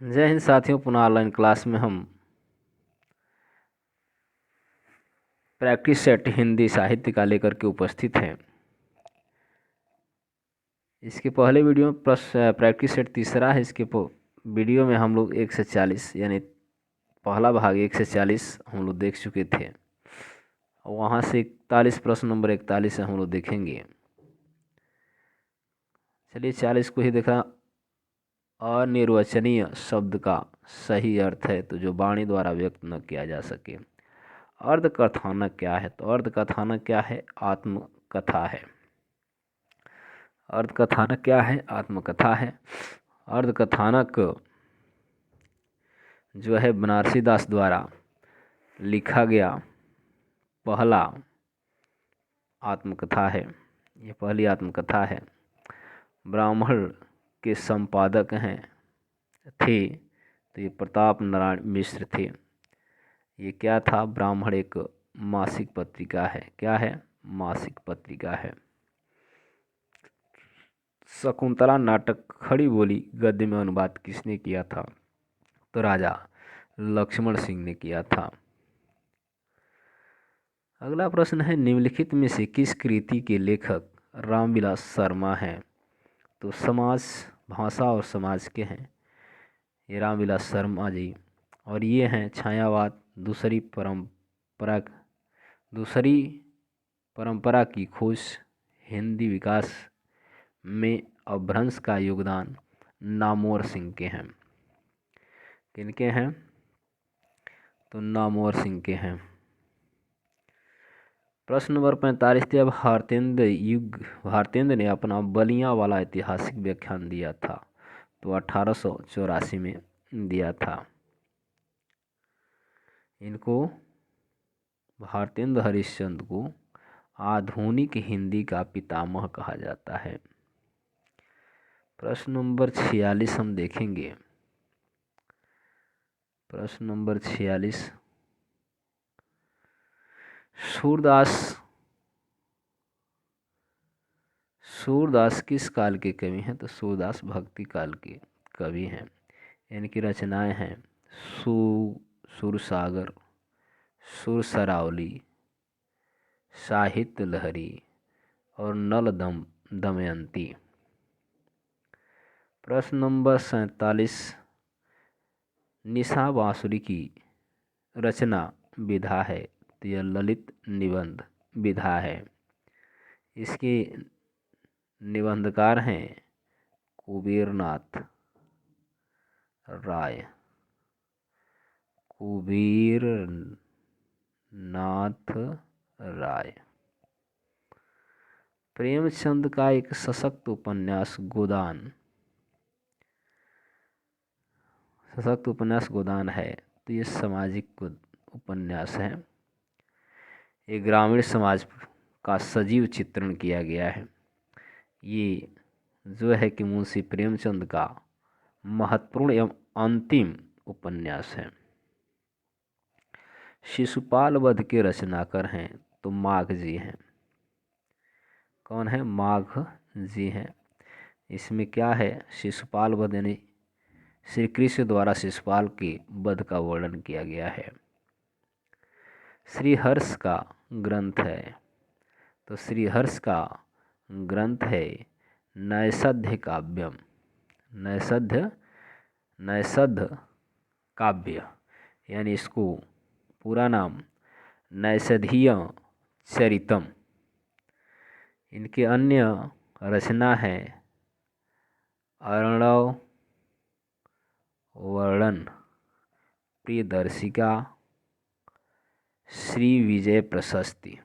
जय हिंद साथियों। पुनः ऑनलाइन क्लास में हम प्रैक्टिस सेट हिंदी साहित्य का लेकर के उपस्थित हैं। इसके पहले वीडियो में प्रैक्टिस सेट तीसरा है। इसके वीडियो में हम लोग 1 से 40 यानी पहला भाग 1 से 40 हम लोग देख चुके थे। वहाँ से 41 प्रश्न नंबर 41 हम लोग देखेंगे। चलिए 40 को ही देखा। अनिर्वचनीय शब्द का सही अर्थ है तो जो वाणी द्वारा व्यक्त न किया जा सके। अर्धकथानक क्या है? तो अर्धकथानक क्या है? आत्मकथा है। अर्धकथानक क्या है? आत्मकथा है। अर्धकथानक जो है बनारसी दास द्वारा लिखा गया पहला आत्मकथा है। ये पहली आत्मकथा है। ब्राह्मण के संपादक थे तो ये प्रताप नारायण मिश्र थे। ये क्या था? ब्राह्मण एक मासिक पत्रिका है। क्या है? मासिक पत्रिका है। शकुंतला नाटक खड़ी बोली गद्य में अनुवाद किसने किया था? तो राजा लक्ष्मण सिंह ने किया था। अगला प्रश्न है, निम्नलिखित में से किस कृति के लेखक रामविलास शर्मा हैं? तो समाज, भाषा और समाज के हैं ये रामविलास शर्मा जी। और ये हैं छायावाद, दूसरी परंपरा की खोज, हिंदी विकास में अपभ्रंश का योगदान, नामवर सिंह के हैं। किनके हैं? तो नामवर सिंह के हैं। प्रश्न नंबर 45, जब भारतेंद्र ने अपना बलियां वाला ऐतिहासिक व्याख्यान दिया था तो 1884 में दिया था। इनको भारतेंद्र हरिश्चंद्र को आधुनिक हिंदी का पितामह कहा जाता है। प्रश्न नंबर 46 हम देखेंगे। प्रश्न नंबर 46, सूरदास किस काल के कवि हैं? तो सूरदास भक्ति काल के कवि हैं। इनकी रचनाएं हैं सुरसागर, सुरसरावली, साहित्य लहरी और नल दमयंती। प्रश्न नंबर 47, निशा बांसुरी की रचना विधा है तो यह ललित निबंध विधा है। इसके निबंधकार हैं कुबेरनाथ राय। प्रेमचंद का एक सशक्त उपन्यास गोदान है तो ये सामाजिक उपन्यास है। ये ग्रामीण समाज का सजीव चित्रण किया गया है। ये जो है कि मुंशी प्रेमचंद का महत्वपूर्ण एवं अंतिम उपन्यास है। शिशुपाल वध के रचनाकार हैं तो माघ जी हैं। कौन है? माघ जी हैं। इसमें क्या है? शिशुपाल वध यानी श्री कृष्ण द्वारा शिशुपाल के वध का वर्णन किया गया है। श्रीहर्ष का ग्रंथ है तो श्रीहर्ष का ग्रंथ है नैषध काव्यम। नैषध काव्य यानी इसको पूरा नाम नैषधीय चरितम। इनके अन्य रचना है अर्णव वर्णन, प्रियदर्शिका, श्री विजय प्रशस्ति।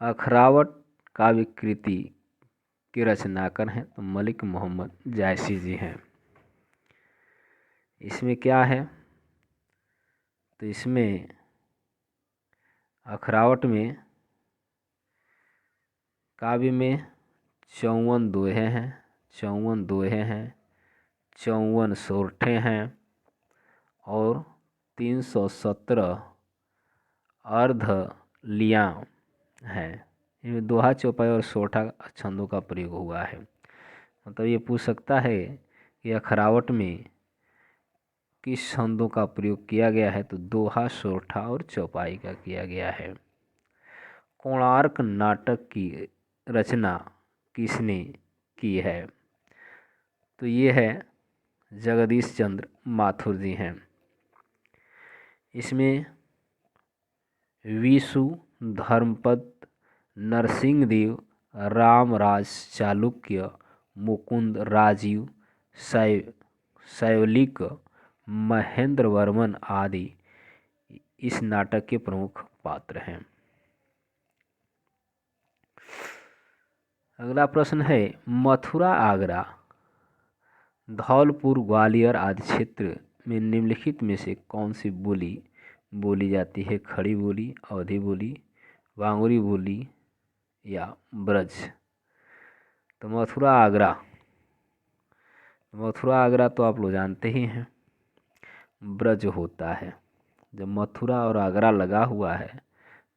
अखरावट काव्य कृति के रचनाकार हैं तो मलिक मोहम्मद जायसी जी हैं। इसमें क्या है? तो इसमें अखरावट में काव्य में 54 दोहे हैं, 54 सोरठे हैं और 317 अर्ध लियां हैं। इनमें दोहा, चौपाई और सोठा छंदों का प्रयोग हुआ है। मतलब ये पूछ सकता है कि अखरावट में किस छंदों का प्रयोग किया गया है, तो दोहा, सोठा और चौपाई का किया गया है। कोणार्क नाटक की रचना किसने की है, तो ये है जगदीश चंद्र माथुर जी हैं। इसमें विशु, धर्मपद, नरसिंहदेव, रामराज चालुक्य, मुकुंद, राजीव, शैवलिक, महेंद्र वर्मन आदि इस नाटक के प्रमुख पात्र हैं। अगला प्रश्न है, मथुरा, आगरा, धौलपुर, ग्वालियर आदि क्षेत्र में निम्नलिखित में से कौन सी बोली बोली जाती है? खड़ी बोली, अवधी बोली, वांगुरी बोली या ब्रज? तो मथुरा, आगरा तो आप लोग जानते ही हैं, ब्रज होता है। जब मथुरा और आगरा लगा हुआ है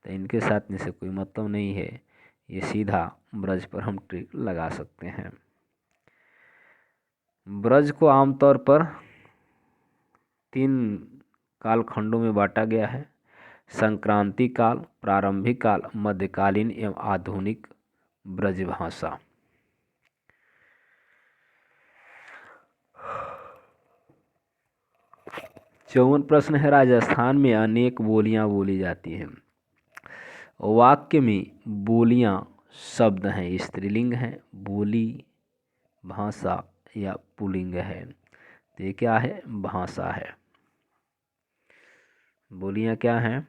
तो इनके साथ में से कोई मतलब नहीं है, ये सीधा ब्रज पर हम टिक लगा सकते हैं। ब्रज को आमतौर पर 3 कालखंडों में बांटा गया है: संक्रांति काल, प्रारंभिक काल, मध्यकालीन एवं आधुनिक ब्रजभाषा। चौवन प्रश्न है, राजस्थान में अनेक बोलियां बोली जाती हैं। वाक्य में बोलियां शब्द हैं, स्त्रीलिंग है, बोली भाषा या पुल्लिंग है? तो ये क्या है? भाषा है। बोलियां क्या हैं?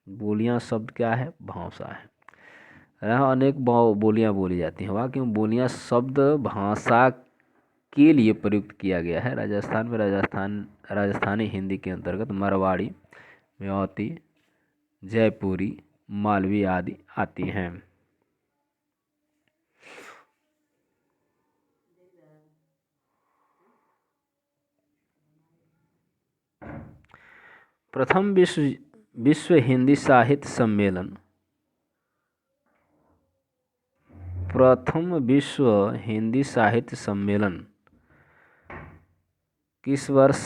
बोलियां शब्द क्या है? भाषा है। यहाँ अनेक बोलियां बोली जाती हैं। वाक्य में बोलियां शब्द भाषा के लिए प्रयुक्त किया गया है। राजस्थान में राजस्थानी हिंदी के अंतर्गत मारवाड़ी, मेवाती, जयपुरी, मालवी आदि आती हैं। प्रथम विश्व हिंदी साहित्य सम्मेलन किस वर्ष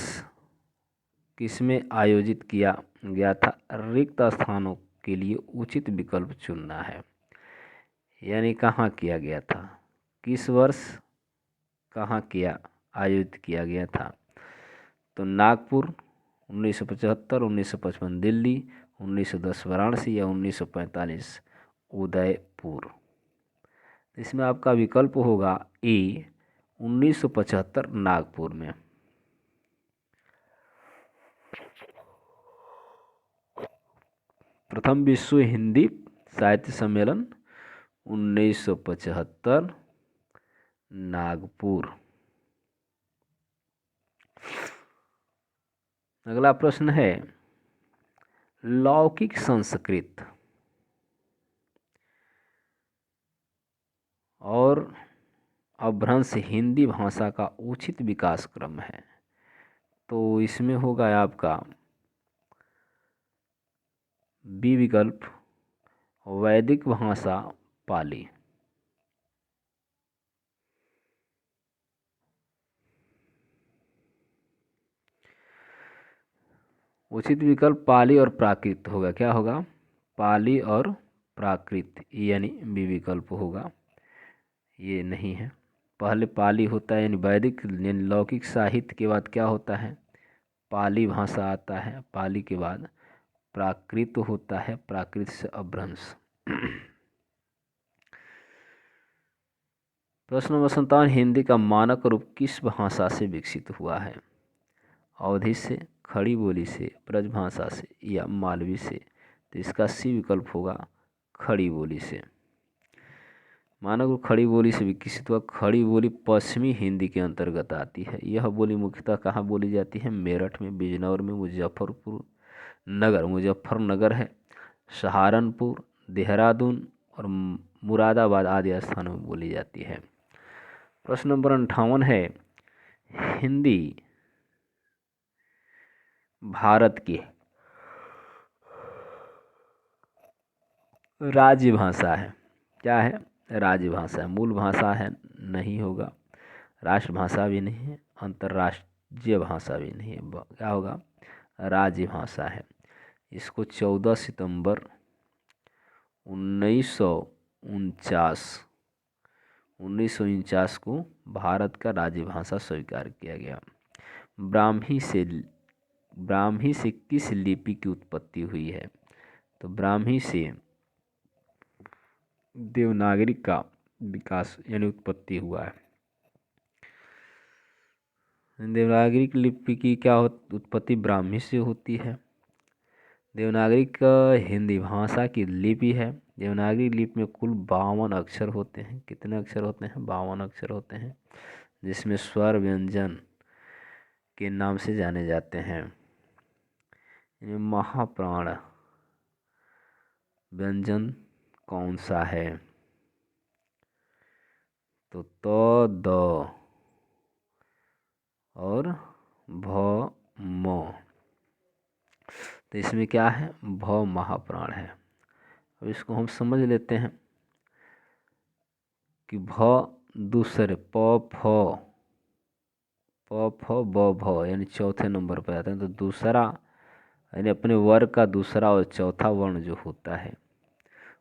किसमें आयोजित किया गया था? रिक्त स्थानों के लिए उचित विकल्प चुनना है। यानी कहाँ किया गया था, किस वर्ष, कहाँ आयोजित किया गया था? तो नागपुर 1975, 1955 दिल्ली, 1910 वाराणसी या 1945 उदयपुर? इसमें आपका विकल्प होगा ए, 1975 नागपुर में। प्रथम विश्व हिंदी साहित्य सम्मेलन 1975 नागपुर। अगला प्रश्न है, लौकिक संस्कृत और अपभ्रंश हिंदी भाषा का उचित विकास क्रम है। तो इसमें होगा आपका बी विकल्प, वैदिक भाषा पाली। उचित विकल्प पाली और प्राकृत होगा। क्या होगा? पाली और प्राकृत, यानी बी विकल्प होगा। ये नहीं है। पहले पाली होता है यानी वैदिक, यानी लौकिक साहित्य के बाद क्या होता है? पाली भाषा आता है। पाली के बाद प्राकृत होता है, प्राकृत से अपभ्रंश। प्रश्न नंबर 57, हिंदी का मानक रूप किस भाषा से विकसित हुआ है? अवधी से, खड़ी बोली से, ब्रजभाषा से या मालवी से? तो इसका सी विकल्प होगा, खड़ी बोली से। मानक रूप खड़ी बोली से विकसित हुआ। खड़ी बोली पश्चिमी हिंदी के अंतर्गत आती है। यह बोली मुख्यतः कहाँ बोली जाती है? मेरठ में, बिजनौर में, मुजफ्फरनगर है, सहारनपुर, देहरादून और मुरादाबाद आदि स्थानों में बोली जाती है। प्रश्न नंबर 58 है, हिंदी भारत की राजभाषा है। क्या है? राजभाषा है। मूल भाषा है नहीं होगा, राष्ट्रभाषा भी नहीं है, अंतर्राष्ट्रीय भाषा भी नहीं है, क्या होगा? राजभाषा है। इसको 14 सितंबर 1949 को भारत का राजभाषा स्वीकार किया गया। ब्राह्मी से किस लिपि की उत्पत्ति हुई है? तो ब्राह्मी से देवनागरी का विकास यानी उत्पत्ति हुआ है। देवनागरी लिपि की क्या उत्पत्ति ब्राह्मी से होती है। देवनागरी का हिंदी भाषा की लिपि है। देवनागरी लिपि में कुल 52 अक्षर होते हैं। कितने अक्षर होते हैं? 52 अक्षर होते हैं, जिसमें स्वर व्यंजन के नाम से जाने जाते हैं। महाप्राण व्यंजन कौन सा है? तो द और भ म। तो इसमें क्या है? भ महाप्राण है। अब इसको हम समझ लेते हैं कि भ दूसरे प फ ब भ यानी चौथे नंबर पर आते हैं। तो दूसरा यानी अपने वर्ग का दूसरा और चौथा वर्ण जो होता है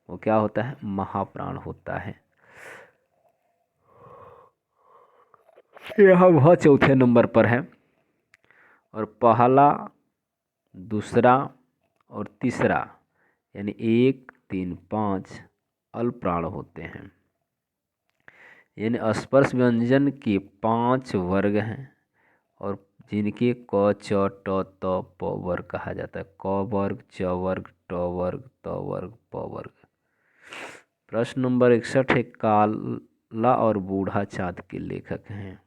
वो क्या होता है? महाप्राण होता है। यह भ चौथे नंबर पर है और पहला, दूसरा और तीसरा यानी 1, 3, 5 अल्पप्राण होते हैं। यानी स्पर्श व्यंजन के 5 वर्ग हैं और जिनके क च ट त प वर्ग कहा जाता है। क वर्ग, च वर्ग, ट वर्ग, त वर्ग, प वर्ग। प्रश्न नंबर 61 है, काला और बूढ़ा चाँद के लेखक हैं?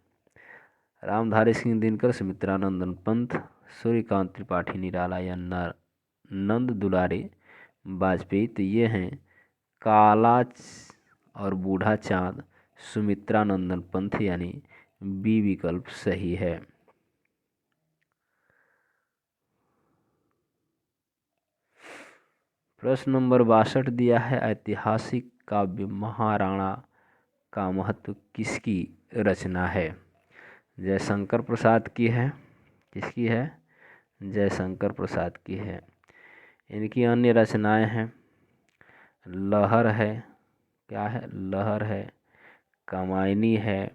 रामधारी सिंह दिनकर, सुमित्रानंदन पंत, सूर्यकांत त्रिपाठी निराला या नंद दुलारे वाजपेयी। तो ये हैं काला और बूढ़ा चाँद सुमित्रानंदन पंत, यानी बी विकल्प सही है। प्रश्न नंबर 62 दिया है, ऐतिहासिक काव्य महाराणा का महत्व किसकी रचना है? जयशंकर प्रसाद की है। किसकी है? जयशंकर प्रसाद की है। इनकी अन्य रचनाएं हैं लहर है, क्या है? लहर है, कामायनी है,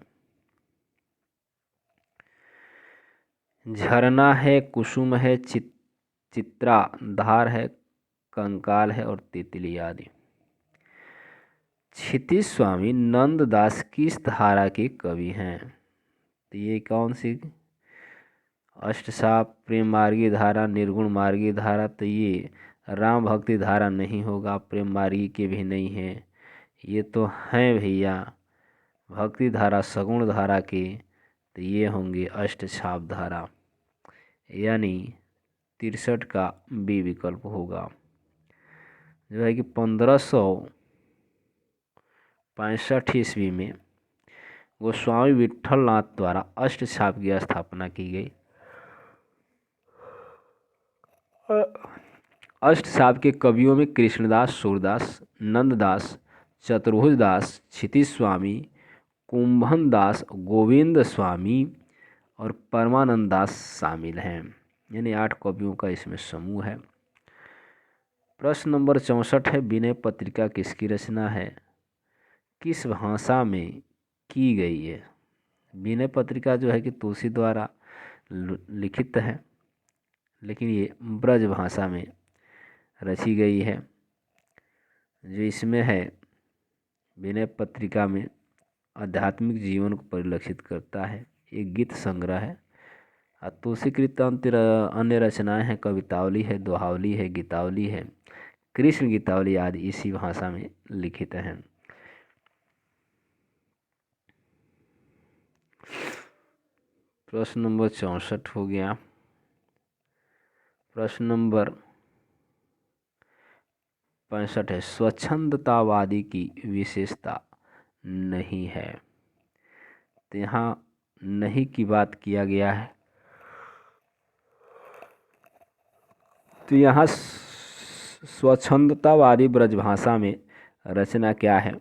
झरना है, कुसुम है, चित्रा धार है, कंकाल है और तितली आदि। क्षितिज स्वामी नंददास किस धारा के कवि हैं? तो ये कौन सी? अष्टसाप, प्रेम मार्गी धारा, निर्गुण मार्गी धारा। तो ये राम भक्ति धारा नहीं होगा, प्रेम मार्गी के भी नहीं है। ये तो हैं भैया भक्ति धारा, सगुण धारा के। तो ये होंगे अष्टछाप धारा, यानी 63 का बी विकल्प होगा। जो है कि 1565 ईस्वी में गोस्वामी विठलनाथ द्वारा अष्टछाप की स्थापना की गई। अष्टछाप के कवियों में कृष्णदास, सूरदास, नंददास, चतुर्भुजदास, क्षितिज स्वामी, कुंभन दास, गोविंद स्वामी और परमानंद दास शामिल हैं। यानी 8 कवियों का इसमें समूह है। प्रश्न नंबर 64 है, विनय पत्रिका किसकी रचना है? किस भाषा में की गई है? विनय पत्रिका जो है कि तुलसी द्वारा लिखित है, लेकिन ये ब्रज भाषा में रची गई है। जो इसमें है विनय पत्रिका में आध्यात्मिक जीवन को परिलक्षित करता है। एक गीत संग्रह है। तुलसीकृत अन्य रचनाएं हैं, कवितावली है, दोहावली है, गीतावली है, कृष्ण गीतावली आदि इसी भाषा में लिखित हैं। प्रश्न नंबर 64 हो गया। प्रश्न नंबर 65 है, स्वच्छंदतावादी की विशेषता नहीं है। तो यहाँ नहीं की बात किया गया है। तो यहाँ स्वच्छंदतावादी ब्रजभाषा में रचना क्या है?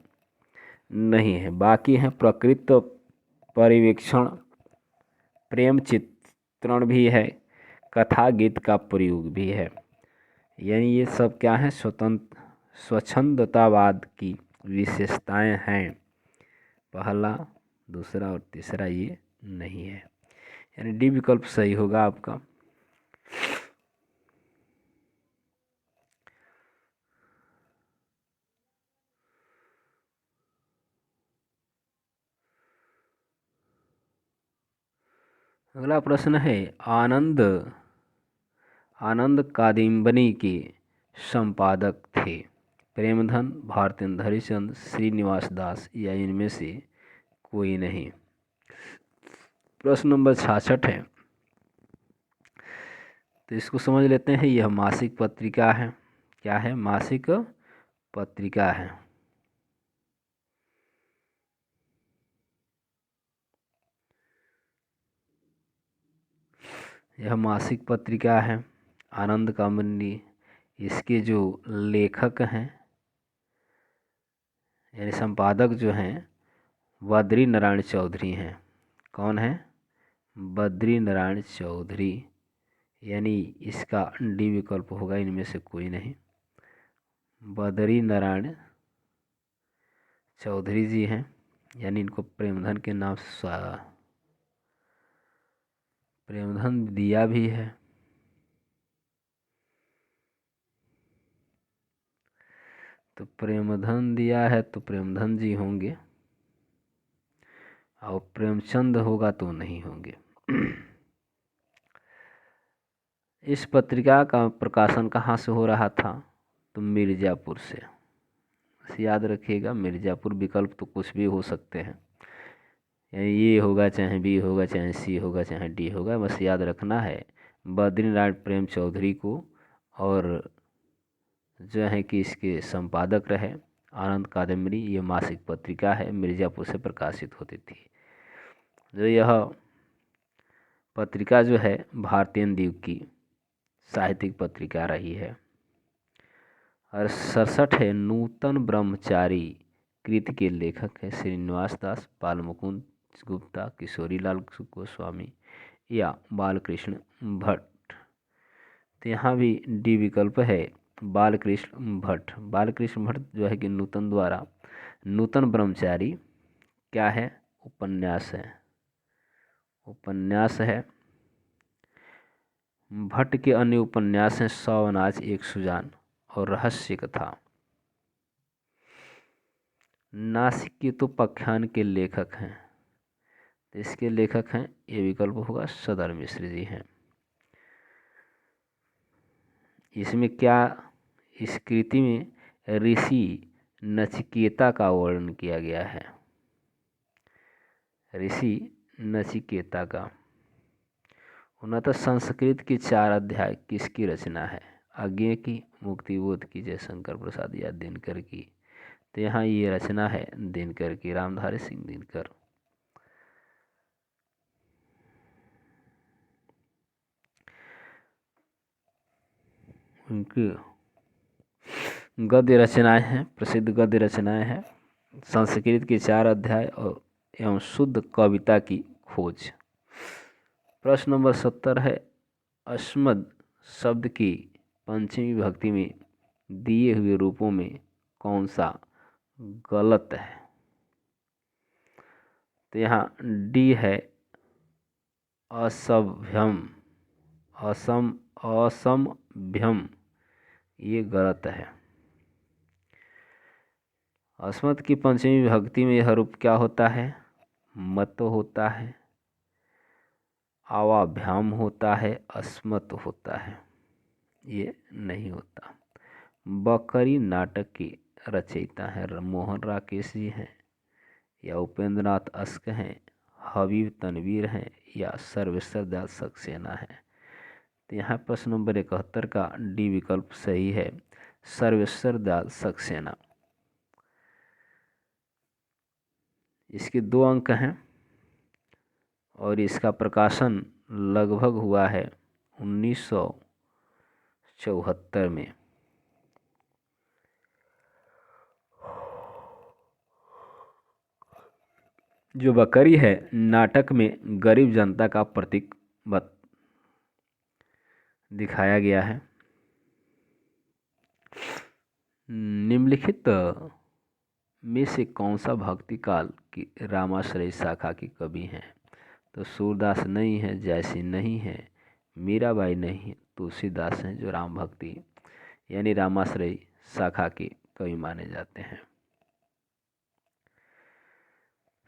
नहीं है। बाकी है प्रकृति परिवीक्षण, प्रेम चित्रण भी है, कथा गीत का प्रयोग भी है। यानी ये सब क्या है? स्वच्छंदतावाद की विशेषताएं हैं। पहला, दूसरा और तीसरा ये नहीं है, यानी डी विकल्प सही होगा आपका। अगला प्रश्न है, आनंद कादम्बिनी के संपादक थे? प्रेमधन, भारतेंद्र हरिश्चंद्र, श्रीनिवास दास या इनमें से कोई नहीं। प्रश्न नंबर 66 है, तो इसको समझ लेते हैं। यह मासिक पत्रिका है। क्या है? मासिक पत्रिका है। यह मासिक पत्रिका है आनंद कादम्बिनी। इसके जो लेखक हैं यानी संपादक जो हैं बद्री नारायण चौधरी हैं। कौन है? बद्री नारायण चौधरी। यानी इसका डी विकल्प होगा, इनमें से कोई नहीं। बद्री नारायण चौधरी जी हैं, यानी इनको प्रेमधन के नाम से प्रेमधन दिया भी है। तो प्रेमधन दिया है तो प्रेमधन जी होंगे, और प्रेमचंद होगा तो नहीं होंगे। इस पत्रिका का प्रकाशन कहाँ से हो रहा था? तो मिर्ज़ापुर से। याद रखिएगा, मिर्ज़ापुर। विकल्प तो कुछ भी हो सकते हैं, यानी ये होगा, चाहे बी होगा, चाहे सी होगा, चाहे डी होगा। बस याद रखना है बद्रीनारायण प्रेम चौधरी को, और जो है कि इसके संपादक रहे आनंद कादम्बिनी। ये मासिक पत्रिका है, मिर्ज़ापुर से प्रकाशित होती थी। जो यह पत्रिका जो है भारतीय द्वीप की साहित्यिक पत्रिका रही है। और 67 है, नूतन ब्रह्मचारी कृति के लेखक है श्रीनिवास दास, बालमुकुंद गुप्ता, किशोरीलाल गोस्वामी या बालकृष्ण भट्ट। तो यहाँ भी डी विकल्प है, बालकृष्ण भट्ट। बालकृष्ण भट्ट जो है कि नूतन द्वारा नूतन ब्रह्मचारी क्या है? उपन्यास है। उपन्यास है। भट्ट के अन्य उपन्यास हैं सौ अनाज, एक सुजान और रहस्य कथा। नासिक के तो पख्यान के लेखक हैं, तो इसके लेखक हैं, ये विकल्प होगा, सदर मिश्र जी हैं। इसमें क्या, इस कृति में ऋषि नचिकेता का वर्णन किया गया है। ऋषि नचिकेता का। उन्नत संस्कृत की 4 अध्याय किसकी रचना है? अज्ञेय की, मुक्तिबोध की, जयशंकर प्रसाद या दिनकर की। तो यहाँ ये रचना है दिनकर की, रामधारी सिंह दिनकर। उनकी गद्य रचनाएं हैं, प्रसिद्ध गद्य रचनाएं हैं। संस्कृत के 4 अध्याय और एवं शुद्ध कविता की खोज। प्रश्न नंबर 70 है, अस्मद शब्द की पंचमी विभक्ति में दिए हुए रूपों में कौन सा गलत है? तो यहाँ डी है, असभ्यम, असमभ्यम, ये गलत है। अस्मत् की पंचमी विभक्ति में यह रूप क्या होता है? मत होता है, आवाभ्याम होता है, अस्मत् होता है, ये नहीं होता। बकरी नाटक के रचयिता हैं मोहन राकेश जी हैं, या उपेंद्र नाथ अस्क हैं, हबीब तनवीर हैं, या सर्वेश्वर दयाल सक्सेना है। तो यहाँ प्रश्न नंबर 71 का डी विकल्प सही है, सर्वेश्वर दयाल सक्सेना। इसके 2 अंक हैं और इसका प्रकाशन लगभग हुआ है 19 74 में जो बकरी है नाटक में गरीब जनता का प्रतीक दिखाया गया है। निम्नलिखित में से कौन सा भक्ति काल की रामाश्रय शाखा की कवि हैं? तो सूरदास नहीं है, जयसिंह नहीं है, मीराबाई नहीं है, तुलसीदास हैं जो राम भक्ति यानी रामाश्रय शाखा के कवि माने जाते हैं।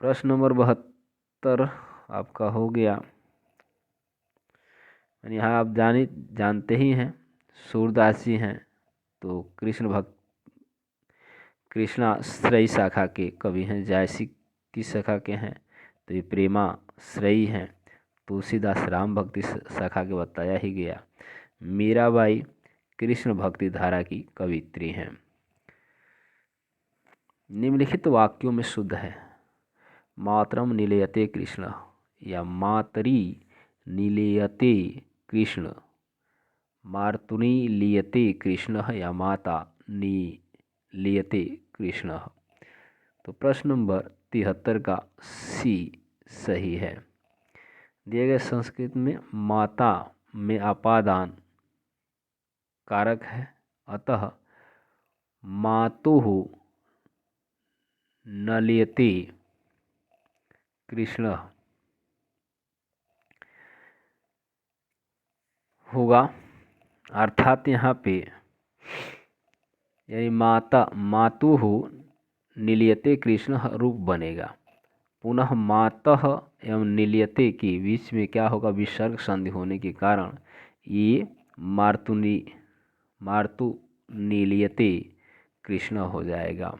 प्रश्न नंबर 72 आपका हो गया। यहाँ आप जानते ही हैं सूरदास जी हैं तो कृष्णाश्रयी शाखा के कवि हैं। जयसिंह की शाखा के हैं तो ये प्रेमाश्रयी हैं। तुलसीदास राम भक्ति शाखा के बताया ही गया। मीराबाई कृष्ण भक्ति धारा की कवित्री हैं। निम्नलिखित वाक्यों में शुद्ध है मातरम निलयते कृष्ण या मातरी निलयते कृष्ण, मातुनी लियते कृष्ण या माता निलयते कृष्ण। तो प्रश्न नंबर 73 का सी सही है। दिए गए संस्कृत में माता में अपादान कारक है, अतः मातुः नलियते कृष्ण होगा। अर्थात यहाँ पे यानी मातुः निलयते कृष्ण रूप बनेगा। पुनः मातः एवं निलयते के बीच में क्या होगा? विसर्ग संधि होने के कारण ये मार्तु निलयते कृष्ण हो जाएगा।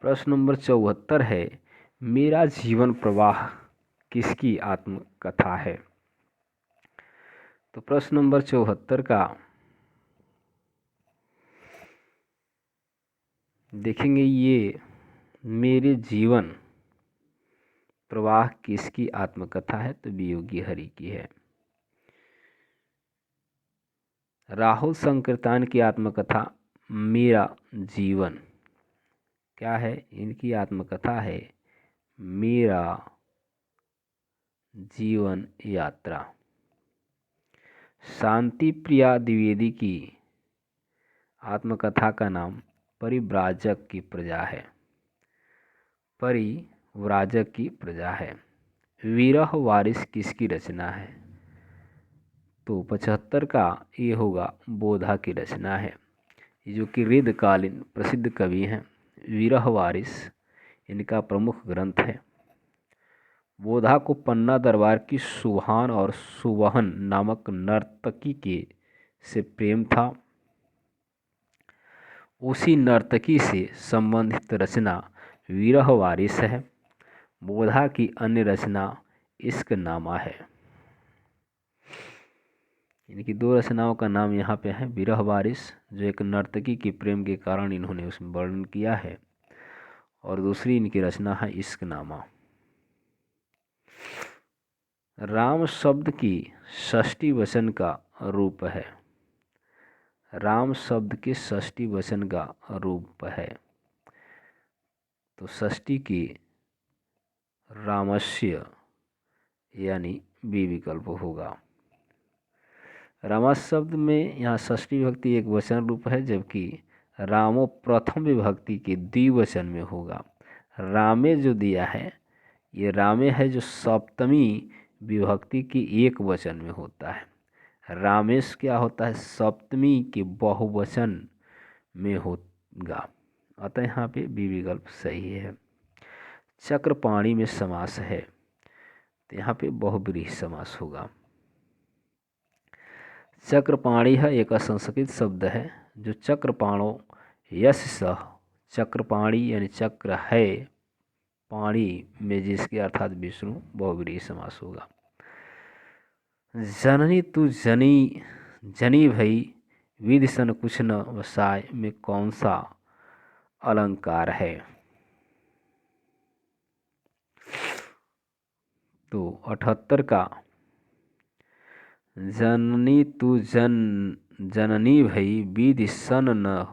प्रश्न नंबर 74 है मेरा जीवन प्रवाह किसकी आत्मकथा है? तो प्रश्न नंबर 74 का देखेंगे ये मेरे जीवन प्रवाह किसकी आत्मकथा है? तो वियोगी हरि की है। राहुल संकीर्तन की आत्मकथा मेरा जीवन क्या है? इनकी आत्मकथा है मेरा जीवन यात्रा। शांति प्रिया द्विवेदी की आत्मकथा का नाम परिव्राजक की प्रजा है। परिव्राजक की प्रजा है। विरह वारिस किसकी रचना है? तो 75 का ये होगा बोधा की रचना है, जो कि ऋद्धकालीन प्रसिद्ध कवि हैं। विरह वारिस इनका प्रमुख ग्रंथ है। बोधा को पन्ना दरबार की सुहान और सुवहन नामक नर्तकी के से प्रेम था। उसी नर्तकी से संबंधित रचना विरह वारिस है। बोधा की अन्य रचना इश्कनामा है। इनकी दो रचनाओं का नाम यहाँ पे है विरह वारिस, जो एक नर्तकी के प्रेम के कारण इन्होंने उसमें वर्णन किया है, और दूसरी इनकी रचना है इश्कनामा। राम शब्द की षष्ठी वचन का रूप है। राम शब्द के षष्ठी वचन का रूप है तो षष्ठी की रामस्य यानी बी विकल्प होगा। रामा शब्द में यहाँ षष्ठी विभक्ति एक वचन रूप है, जबकि रामो प्रथम विभक्ति के द्विवचन में होगा। रामे जो दिया है ये रामे है जो सप्तमी विभक्ति की एक वचन में होता है। रामेश क्या होता है? सप्तमी के बहुवचन में होगा, अतः यहाँ पे बी विकल्प सही है। चक्रपाणी में समास है तो यहाँ पे बहुब्रीहि समास होगा। चक्रपाणी है एक असंस्कृत शब्द है जो चक्रपाणो यश सह, चक्रपाणी यानी चक्र है, पाणी में जिसके अर्थात विष्णु, बहुब्रीहि समास होगा। जननी तू जनी भई विधि सन कुछ न वसाय में कौन सा अलंकार है? तो 78 का जननी तू जननी भई विधि सन न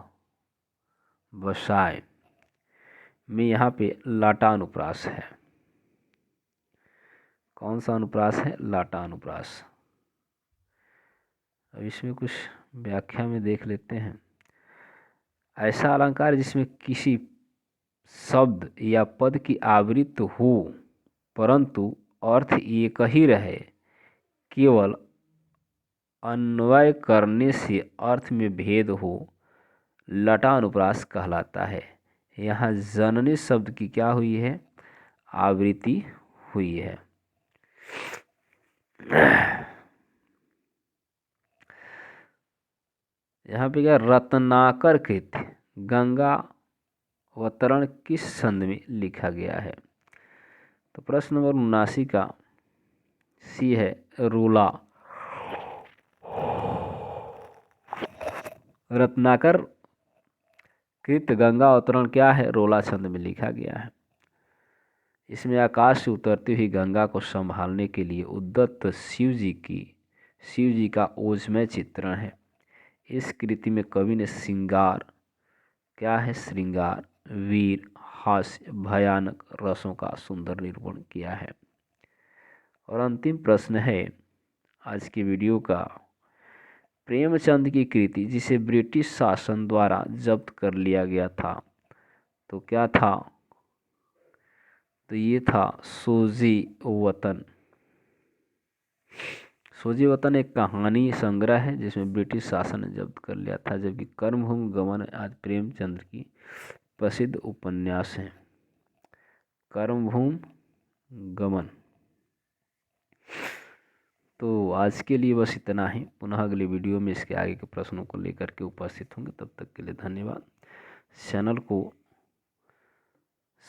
बसाए में यहाँ पे लाटा अनुप्रास है। कौन सा अनुप्रास है? लाटा अनुप्रास। अब इसमें कुछ व्याख्या में देख लेते हैं। ऐसा अलंकार जिसमें किसी शब्द या पद की आवृत्ति हो परंतु अर्थ एक ही रहे, केवल अन्वय करने से अर्थ में भेद हो, लटा अनुप्रास कहलाता है। यहाँ जननी शब्द की क्या हुई है? आवृत्ति हुई है। यहाँ पे क्या रत्नाकर कृत गंगा अवतरण किस छंद में लिखा गया है? तो प्रश्न नंबर 79 का सी है रोला। रत्नाकर कृत गंगा अवतरण क्या है? रोला छंद में लिखा गया है। इसमें आकाश से उतरती हुई गंगा को संभालने के लिए उद्यत शिव जी का ओजमय चित्रण है। इस कृति में कवि ने श्रृंगार, क्या है? श्रृंगार, वीर, हास्य, भयानक रसों का सुंदर निरूपण किया है। और अंतिम प्रश्न है आज की वीडियो का, प्रेमचंद की कृति जिसे ब्रिटिश शासन द्वारा जब्त कर लिया गया था, तो क्या था? तो ये था सोजी वतन। सोजी वतन एक कहानी संग्रह है जिसमें ब्रिटिश शासन ने जब्त कर लिया था, जबकि कर्मभूमि गमन आज प्रेमचंद की प्रसिद्ध उपन्यास है। कर्मभूमि गमन। तो आज के लिए बस इतना ही। पुनः अगली वीडियो में इसके आगे के प्रश्नों को लेकर के उपस्थित होंगे। तब तक के लिए धन्यवाद। चैनल को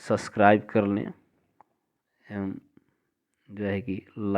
सब्सक्राइब कर लें एवं जो है कि लाइक